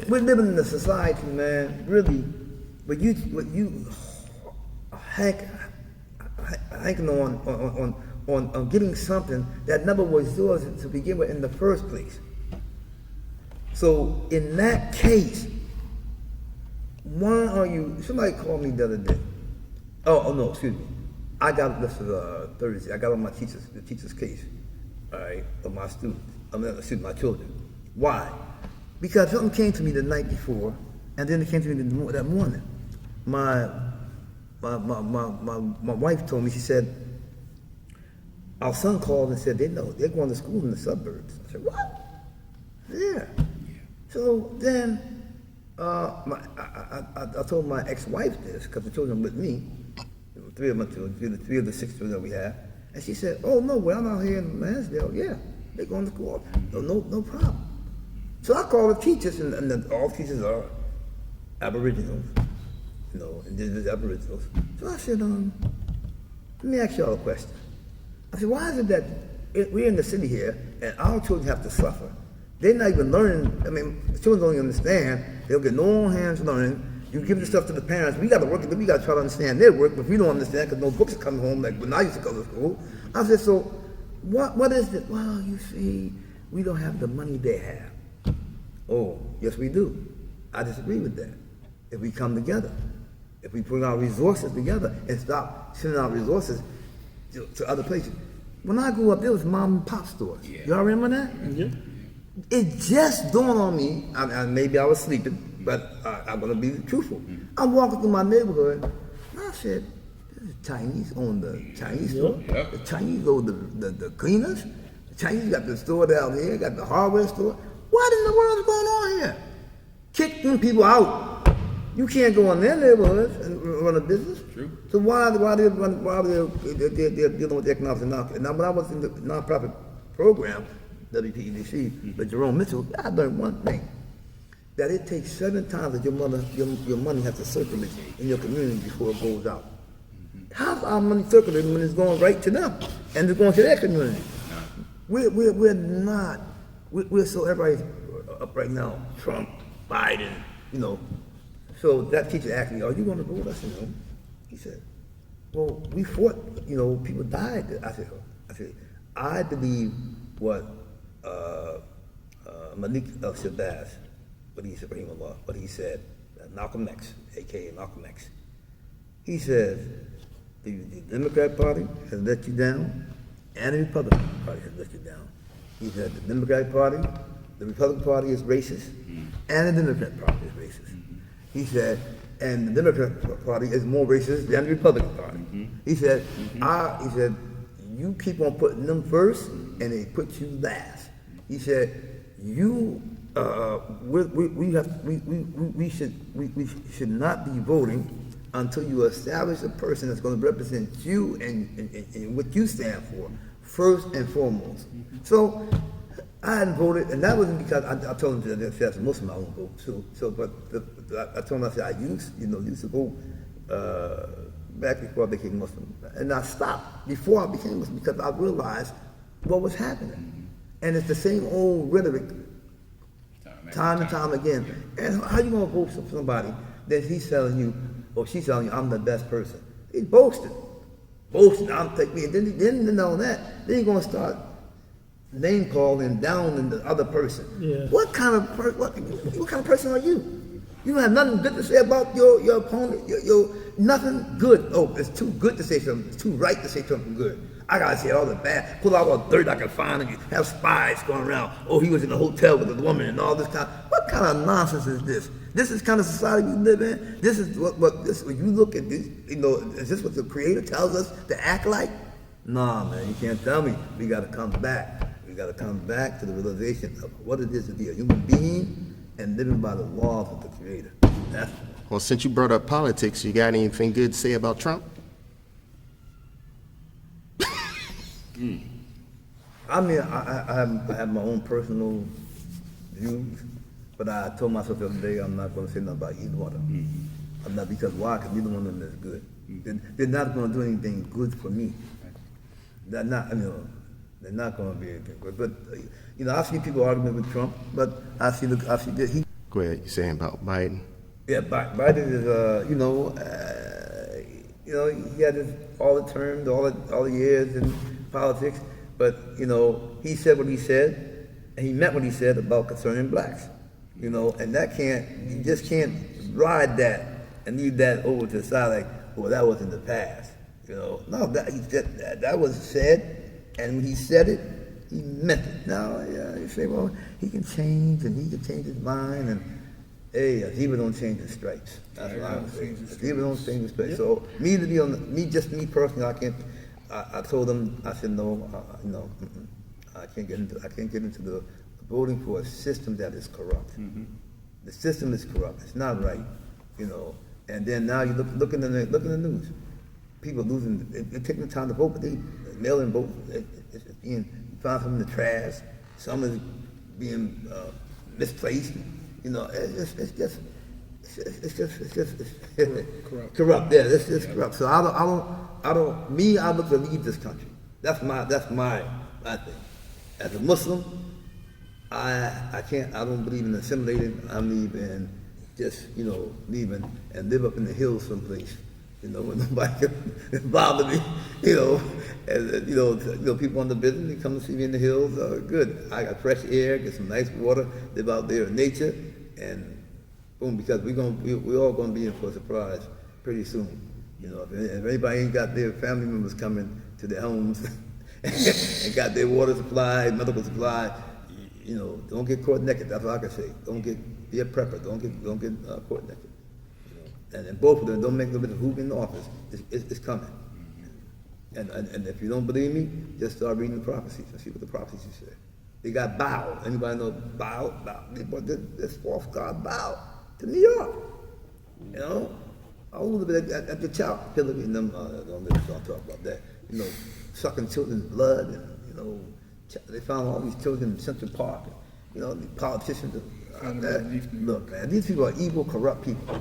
we're living in a society, man, really, where you hanking on getting something that never was yours to begin with in the first place. So in that case, why are you? Somebody called me the other day. Oh no, excuse me. I got this Thursday. I got on the teacher's case, all right, of my students. My children. Why? Because something came to me the night before, and then it came to me that morning. My wife told me. She said, our son called and said they're going to school in the suburbs. I said, what? Yeah. So then I told my ex-wife this because the children were with me. Three of my children, three of the 6 children that we have, and she said, "Oh no, well I'm out here in Lansdale. Yeah, they're going to school. No problem." So I called the teachers, and all teachers are Aboriginals, indigenous Aboriginals. So I said, let me ask y'all a question. I said, why is it that we're in the city here and our children have to suffer? They're not even learning. I mean, the children don't even understand. They'll get no hands learning. You give the stuff to the parents. We got to work it. We got to try to understand their work, but we don't understand because no books are coming home like when I used to go to school. I said, so what is it? Well, you see, we don't have the money they have. Oh, yes, we do. I disagree with that. If we come together, if we put our resources together and stop sending our resources to other places. When I grew up, there was mom and pop stores. Yeah. Y'all remember that? Mm-hmm. It just dawned on me. Maybe I was sleeping. But I'm going to be truthful. I'm walking through my neighborhood, and I said, there's a Chinese on the Chinese store. Yep. The Chinese own the cleaners. The Chinese got the store down here, got the hardware store. What in the world is going on here? Kick them people out. You can't go in their neighborhoods and run a business. True. So why are they dealing with the economics and nonprofit? Now, when I was in the nonprofit program, WPEDC, with Jerome Mitchell, I learned one thing. That it takes 7 times that your money has to circulate in your community before it goes out. How's our money circulating when it's going right to them and it's going to their community? We're not. We're so everybody's up right now. Trump, Biden, So that teacher asked me, "Are you going to vote?" I said, "No." He said, "Well, we fought. People died." I said, I believe what Malik al-Shabazz. What he said, Malcolm X, a.k.a. Malcolm X. He says, the Democrat Party has let you down, and the Republican Party has let you down. He said, the Democratic Party, the Republican Party is racist, and the Democrat Party is racist. He said, and the Democrat Party is more racist than the Republican Party. He said, you keep on putting them first, and they put you last. He said, we should not be voting until you establish a person that's going to represent you and what you stand for, first and foremost. So I hadn't voted, and that wasn't because I told him that that's most of my own vote too. So, but I told him I said I used to vote back before I became Muslim, and I stopped before I became Muslim because I realized what was happening, and it's the same old rhetoric. Time and time again. And how you gonna vote for somebody that he's telling you, or she's telling you, I'm the best person? He's boasting. I'm taking me. And then know that, then you're gonna start name calling down in the other person. Yeah. What kind of person are you? You don't have nothing good to say about your opponent. Your nothing good. Oh, it's too good to say something. It's too right to say something good. I gotta say all the bad, pull out all the dirt I can find, and you have spies going around. Oh, he was in a hotel with a woman and all this kind. What kind of nonsense is this? This is the kind of society we live in. This is what this. When you look at this, is this what the Creator tells us to act like? Nah, man, you can't tell me. We gotta come back. We gotta come back to the realization of what it is to be a human being and living by the laws of the Creator. Well, since you brought up politics, you got anything good to say about Trump? I mean, I have my own personal views, but I told myself the other day I'm not going to say nothing about either one of them. I'm not, because why? Because neither one of them is good. They're not going to do anything good for me. They're not going to be anything good. But I see people arguing with Trump, but I see that he. Go ahead. You saying about Biden? Yeah, Biden is, he had all the terms, all the years in politics, but, he said what he said, and he meant what he said about concerning blacks, and you just can't ride that and leave that over to the side like, well, that was in the past, No, that was said, and when he said it, he meant it. Now, you say, well, he can change, and he can change his mind, and hey, Zebra don't change the stripes. That's what I would say. Zebra don't change the stripes. So me personally, I can't. I told them, I said no, I can't get into the voting for a system that is corrupt. Mm-hmm. The system is corrupt. It's not right, And then now you look in the news. People losing. They're taking the time to vote, but they mail-in vote. It's being found some in the trash. Some is being misplaced. It's just corrupt. Yeah, it's just corrupt. So I look to leave this country. That's my thing. As a Muslim, I don't believe in assimilating. I believe in just, leaving and live up in the hills someplace. When nobody can bother me, and people on the business, they come to see me in the hills, good. I got fresh air, get some nice water, live out there in nature, and boom, because we're all gonna be in for a surprise pretty soon. If anybody ain't got their family members coming to their homes and got their water supply, medical supply, don't get caught naked. That's all I can say. Be a prepper. Don't get caught naked. And both of them, don't make no difference who's in the office. It's coming. And if you don't believe me, just start reading the prophecies and see what the prophecies say. They got Baal. Anybody know Baal? This false god Baal to New York. A little bit at the child Hillary and them. Don't talk about that. Sucking children's blood, and they found all these children in Central Park. The politicians. Look, man, these people are evil, corrupt people.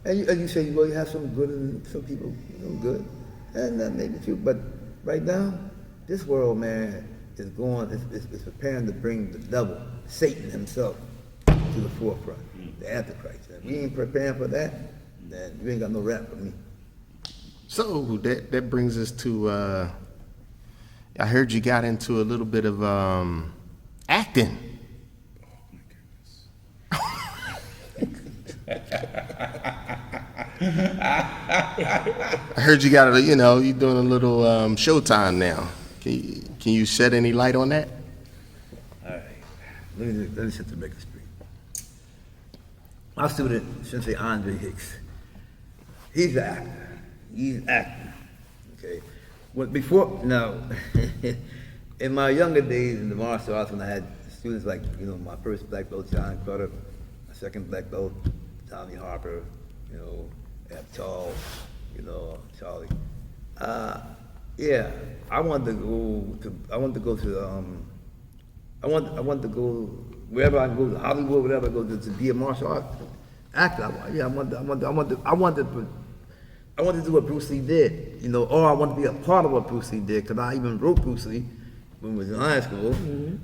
And you say, well, you have some good and some people, good, and that may be true. But right now, this world, man, is it's preparing to bring the devil, Satan himself, to the forefront, the Antichrist. And if we ain't preparing for that, then you ain't got no rap for me. So that brings us to, I heard you got into a little bit of acting. I heard you got you're doing a little Showtime now. Can you shed any light on that? All right, let me set the record straight. My student, Sensei Andre Hicks, he's an actor. He's acting. Okay. In my younger days in the martial arts, when I had students like my first black belt, John Carter, my second black belt, Tommy Harper, Charles, Charlie. I wanted to go wherever I go, to Hollywood, wherever I go, to be a martial arts actor. I wanted to do what Bruce Lee did, or I wanted to be a part of what Bruce Lee did, because I even wrote Bruce Lee when we was in high school. Mm-hmm.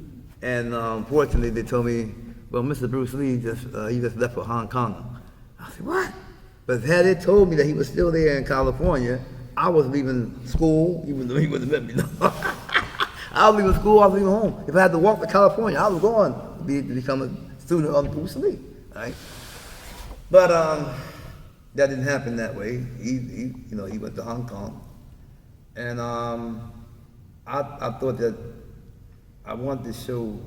And unfortunately, they told me, well, Mr. Bruce Lee he just left for Hong Kong. I said, what? But had they told me that he was still there in California, I was leaving school, even though he wouldn't let me know. I was leaving school, I was leaving home. If I had to walk to California, I was going to become a student of Bruce Lee, right? But that didn't happen that way. He went to Hong Kong. And I thought that I wanted to show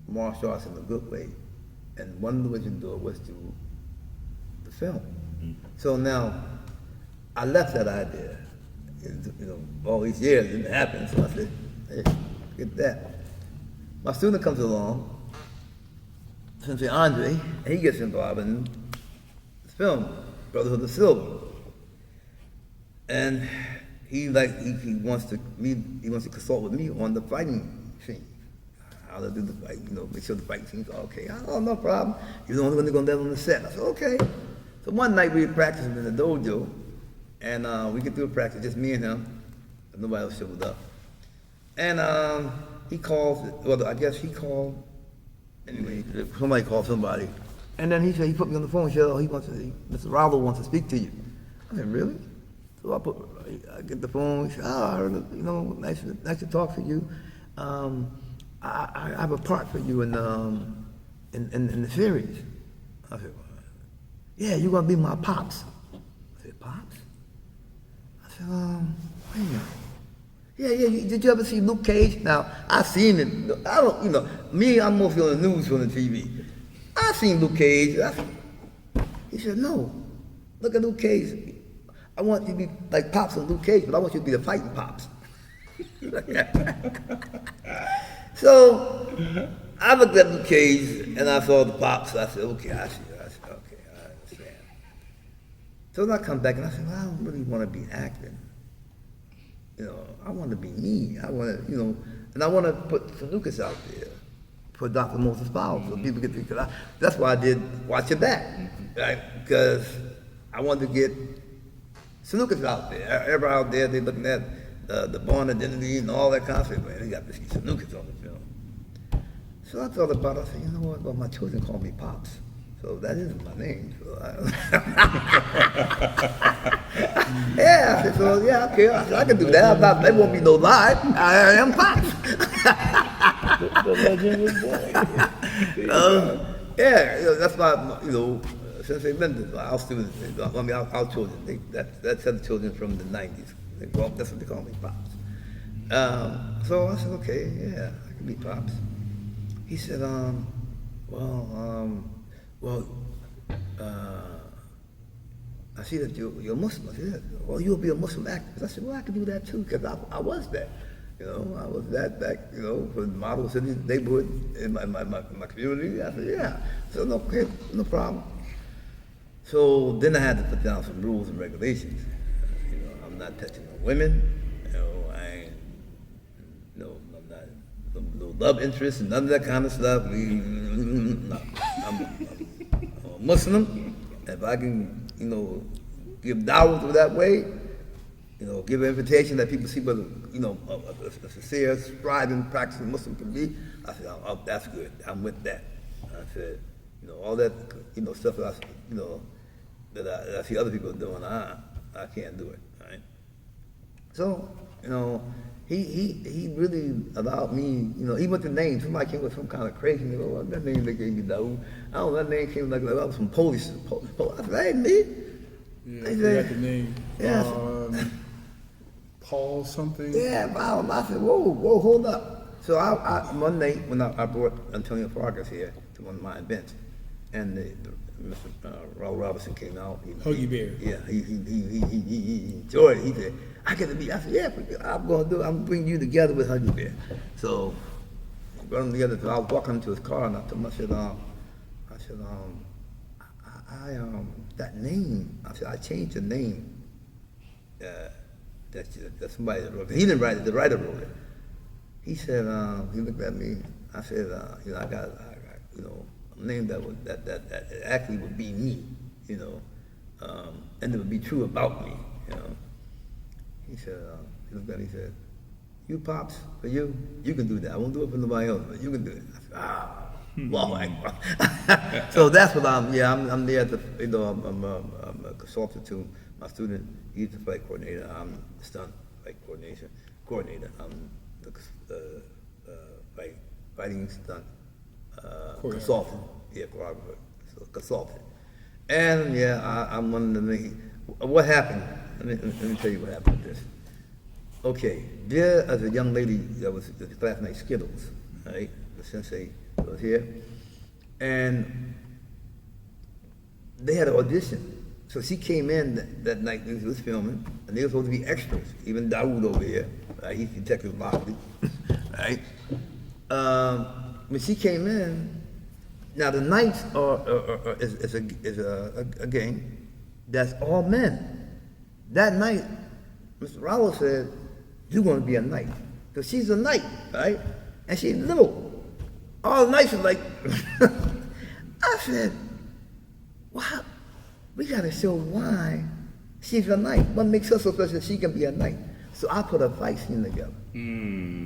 martial arts in a good way. And one of the ways to do it was through the film. Mm-hmm. So now, I left that idea. All these years, it didn't happen. So I said, hey, get that. My student comes along, Sensei Andre, and he gets involved in this film, Brotherhood of Silver. And he wants to consult with me on the fighting scene. How to do the fight, make sure the fight scene's okay. Oh, no problem. You're the only one that's gonna let on the set. I said, okay. So one night we were practicing in the dojo, and we get through a practice, just me and him, and nobody else showed up. And he calls, I guess he called Anyway, somebody called somebody. And then he said, he put me on the phone and said, oh, Mr. Rollo wants to speak to you. I said, really? So I get the phone, he said, oh, I heard, nice to talk to you. I have a part for you in the series. I said, yeah, you're gonna be my pops. I said, pops? I said, wait a minute. Yeah, did you ever see Luke Cage? Now, I've seen it. I don't, me, I'm mostly on the news on the TV. I've seen Luke Cage. He said, no, look at Luke Cage. I want you to be like Pops and Luke Cage, but I want you to be the fighting Pops. So, I looked at Luke Cage, and I saw the Pops. I said, okay, I see it. I said, okay, I understand. So then I come back, and I said, well, I don't really want to be acting. I want to be me. I want to, and I want to put St. Lucas out there for Dr. Moses Powell, so people get to, that's why I did Watch Your Back, right? Because I wanted to get St. Lucas out there. Everybody out there, they're looking at the Born Identity and all that kind of stuff. Man, they got to see St. Lucas on the film. So I thought about it. I said, you know what? Well, my children call me Pops. So that isn't my name. So yeah, I said, so yeah, okay, I can do that. There won't be no lie. I am Pops. The legend was born. Yeah, that's why, Sensei Mendes, our students, our children, that's the children from the 90s. That's what they call me, Pops. So I said, okay, yeah, I can be Pops. He said, I see that you're Muslim. I said, well, you'll be a Muslim activist. I said, well, I can do that too, because I was that. I was that back, for the model city neighborhood in my community. I said, yeah. So no, okay, no problem. So then I had to put down some rules and regulations. I'm not touching no women. I ain't, I'm not, no love interest and none of that kind of stuff. No, I'm a Muslim. If I can, give dawah that way, give an invitation that people see what, a sincere, striving, practicing Muslim can be, I said, oh, that's good. I'm with that. I said, all that, stuff that that I see other people doing, I can't do it, right? So, he really allowed me, even with the name, somebody came with some kind of crazy name. Oh, that name they gave me, Dawood. I don't know, that name came like I was from Polish. I said, that ain't me. Yeah, They you said, got the name. Yeah. Paul something. Yeah, I said, whoa, hold up. So one night when I brought Antonio Fargas here to one of my events, and Mr. Raul Robinson came out. Huggy Bear. Yeah, he enjoyed it. He said, I get to be. I said, yeah, I'm going to do it. I'm bringing you together with Huggy Bear. So we brought them together. So I was walking into his car, and I told him, I said, that name. I said, I changed the name. That somebody wrote it. He didn't write it. The writer wrote it. He said, he looked at me. I said, I got a name that actually would be me, and it would be true about me, He said, he looked at me. He said, you Pops, for you can do that. I won't do it for nobody else, but you can do it. I said, Allahu Akbar. So that's what I'm there to, I'm a consultant to my student. He's the fight coordinator. I'm the stunt fight coordinator. I'm the fighting stunt consultant. Yeah, choreographer. So consultant. And yeah, I'm one of the main. What happened? Let me tell you what happened with this. Okay, there is a young lady that was the classmate Skittles, right? The sensei was here, and they had an audition. So she came in that night when he was filming, and they were supposed to be extras. Even Dawood over here, right? He's Detective Lockley, right? When she came in, now the nights is a game that's all men. That night, Mr. Rollo said, "You're going to be a knight," because she's a knight, right? And she's little. All the knights are like. I said, "Wow." We got to show why she's a knight. What makes her so special that she can be a knight? So I put a fight scene together.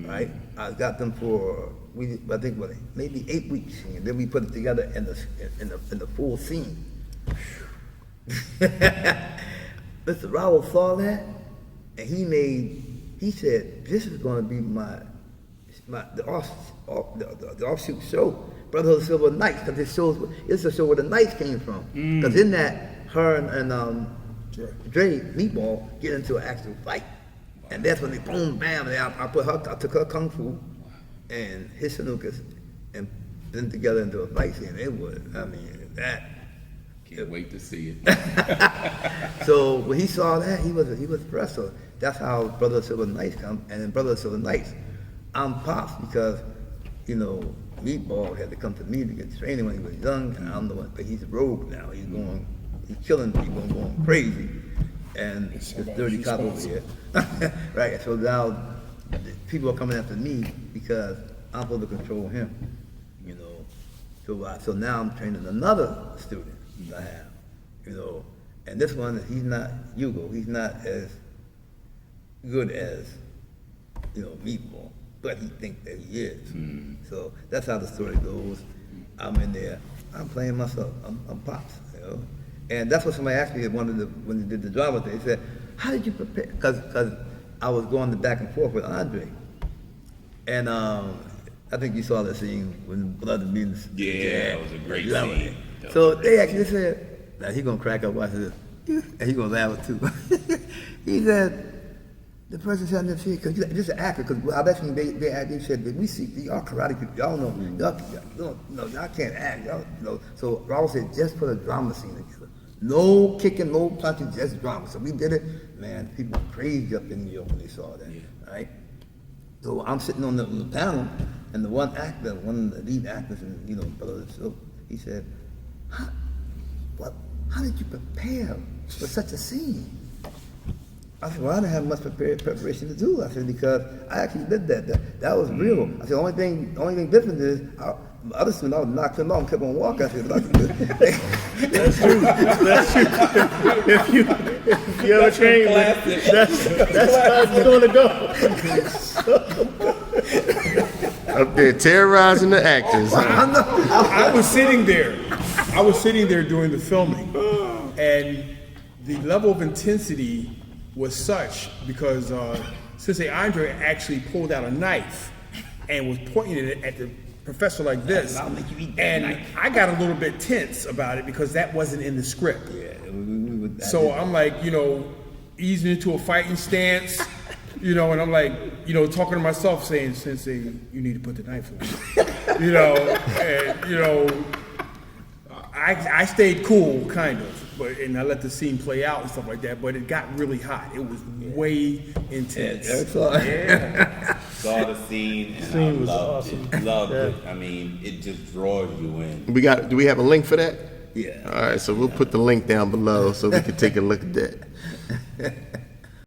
Right? I got them for I think maybe 8 weeks, and then we put it together in the full scene. Mr. Raoul saw that, and he said, "This is going to be the offshoot show, Brotherhood of Silver Knights, because it's a show where the Knights came from. Because in that, her and Dre Meatball get into an actual fight, and that's when they boom bam. And I took her kung fu and his Sanukas and put them together into a fight scene. It was, that. Can't wait to see it. So when he saw that, he was impressed. So that's how Brother of Silver Knights come. And in Brother of Silver Knights, I'm Pops because, Meatball had to come to me to get training when he was young, and I'm the one. But he's a rogue now. He's killing people and going crazy. And this dirty cop over here, right? So now people are coming after me because I'm supposed to control him, So now I'm training another student. I have, and this one, he's not Hugo. He's not as good as, Meatball, but he thinks that he is. So that's how the story goes. I'm in there. I'm playing myself. I'm Pops, And that's what somebody asked me when they did the drama thing. They said, "How did you prepare?" Because I was going back and forth with Andre, and I think you saw that scene when blood and beans. Yeah, it was a great scene. So they actually said, "Now he gonna crack up watching this, and he gonna laugh too." He said, "The person said never see it because this is an actor." Because I bet you they said that we see y'all karate people, y'all know y'all can't act, y'all. So Raul said, "Just put a drama scene together. No kicking, no punching, just drama." So we did it. Man, people were crazy up in New York when they saw that. Right? So I'm sitting on the panel, and the one of the lead actors, and Brother, so he said, How did you prepare for such a scene? I said, well, I didn't have much preparation to do. I said, because I actually did that. That was real. I said, the only thing different is, the other student, I would knock him out and kept on walking. I said, That's true. That's true. If you ever train, that's how it's going to go. Up there terrorizing the actors. I was sitting there doing the filming, and the level of intensity was such because Sensei Andre actually pulled out a knife and was pointing it at the professor like this. I'll make you eat that and knife. I got a little bit tense about it because that wasn't in the script. Yeah, So I'm like, easing into a fighting stance, and I'm like, talking to myself saying, Sensei, you need to put the knife away. I stayed cool, kind of, and I let the scene play out and stuff like that, but it got really hot. It was way intense. Yeah. Saw the scene and I loved it. Loved it. I mean, it just draws you in. Do we have a link for that? Yeah. All right, so we'll put the link down below so we can take a look at that.